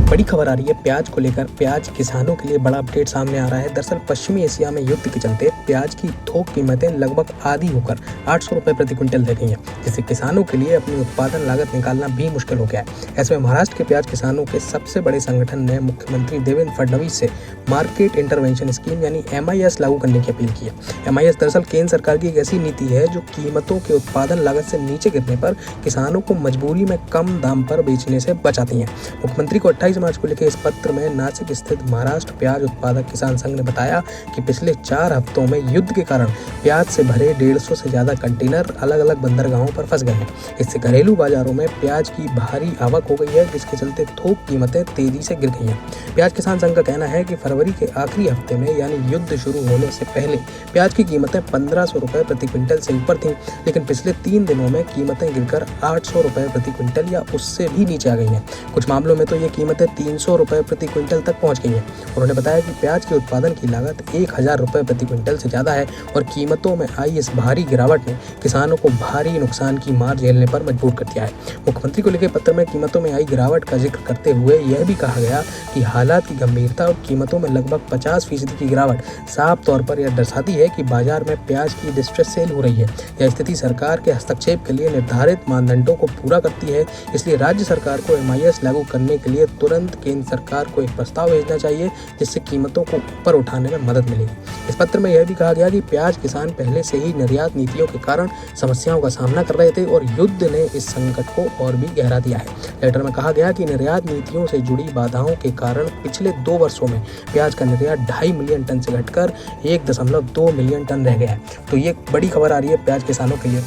बड़ी खबर आ रही है प्याज को लेकर। प्याज किसानों के लिए बड़ा अपडेट सामने आ रहा है। दरअसल पश्चिमी एशिया में युद्ध के चलते प्याज की थोक कीमतें लगभग आधी होकर 800 रुपए प्रति क्विंटल रह गई हैं, जिससे किसानों के लिए अपनी उत्पादन लागत निकालना भी मुश्किल हो गया है। ऐसे में महाराष्ट्र के प्याज किसानों के सबसे बड़े संगठन ने मुख्यमंत्री देवेंद्र फडणवीस से मार्केट इंटरवेंशन स्कीम यानी MIS लागू करने की अपील की है। MIS दरअसल केंद्र सरकार की एक ऐसी नीति है जो कीमतों के उत्पादन लागत से नीचे गिरने पर किसानों को मजबूरी में कम दाम पर बेचने से बचाती है। मुख्यमंत्री को 28 मार्च को लिखे इस पत्र में नासिक स्थित महाराष्ट्र प्याज उत्पादक किसान संघ ने बताया कि पिछले 4 हफ्तों में युद्ध के कारण प्याज से भरे 150 से ज्यादा कंटेनर अलग अलग बंदरगाहों पर फंस गए हैं। इससे घरेलू बाजारों में प्याज की भारी आवक हो गई है, जिसके चलते थोक कीमतें तेजी से गिर गई हैं। प्याज किसान संघ का कहना है कि फरवरी के आखिरी हफ्ते में यानी युद्ध शुरू होने से पहले प्याज की कीमतें 1500 रुपए प्रति क्विंटल से ऊपर थीं, लेकिन पिछले 3 दिनों में कीमतें गिरकर 800 रुपए प्रति क्विंटल या उससे भी नीचे आ गई हैं। कुछ मामलों में तो ये कीमतें 300 रुपए प्रति क्विंटल तक पहुंच गई हैं। उन्होंने बताया कि प्याज के उत्पादन की लागत 1000 रुपए प्रति क्विंटल से ज्यादा है और कीमतों में आई इस भारी गिरावट ने किसानों को भारी नुकसान की मार झेलने पर मजबूर कर दिया है। मुख्यमंत्री को लिखे पत्र में कीमतों में आई गिरावट का जिक्र करते हुए यह भी कहा गया कि हालात की गंभीरता और कीमतों में लगभग 50% की गिरावट साफ तौर पर यह दर्शाती है कि बाजार में प्याज की डिस्ट्रेस सेल हो रही है। यह स्थिति सरकार के हस्तक्षेप के लिए निर्धारित मानदंडों को पूरा करती है, इसलिए राज्य सरकार को MIS लागू करने के लिए तुरंत केंद्र सरकार को एक प्रस्ताव भेजना चाहिए, जिससे कीमतों को ऊपर उठाने में मदद मिलेगी। इस पत्र में यह भी कहा गया कि प्याज किसान पहले से ही निर्यात नीतियों के कारण समस्याओं का सामना कर रहे थे और युद्ध ने इस संकट को और भी गहरा दिया है। लेटर में कहा गया कि निर्यात नीतियों से जुड़ी बाधाओं के कारण पिछले 2 वर्षों में प्याज का निर्यात 2.5 मिलियन टन से घटकर 1.2 मिलियन टन रह गया है। तो ये बड़ी खबर आ रही है प्याज किसानों के लिए।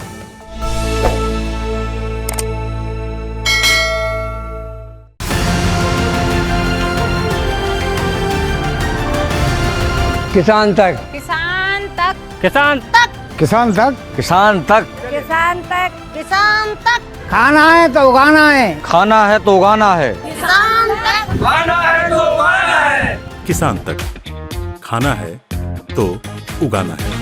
किसान तक, किसान तक, किसान तक, किसान तक, किसान तक, किसान तक, किसान तक, खाना है तो उगाना है, खाना है तो उगाना है, किसान तक, खाना है तो उगाना है, किसान तक, खाना है तो उगाना है।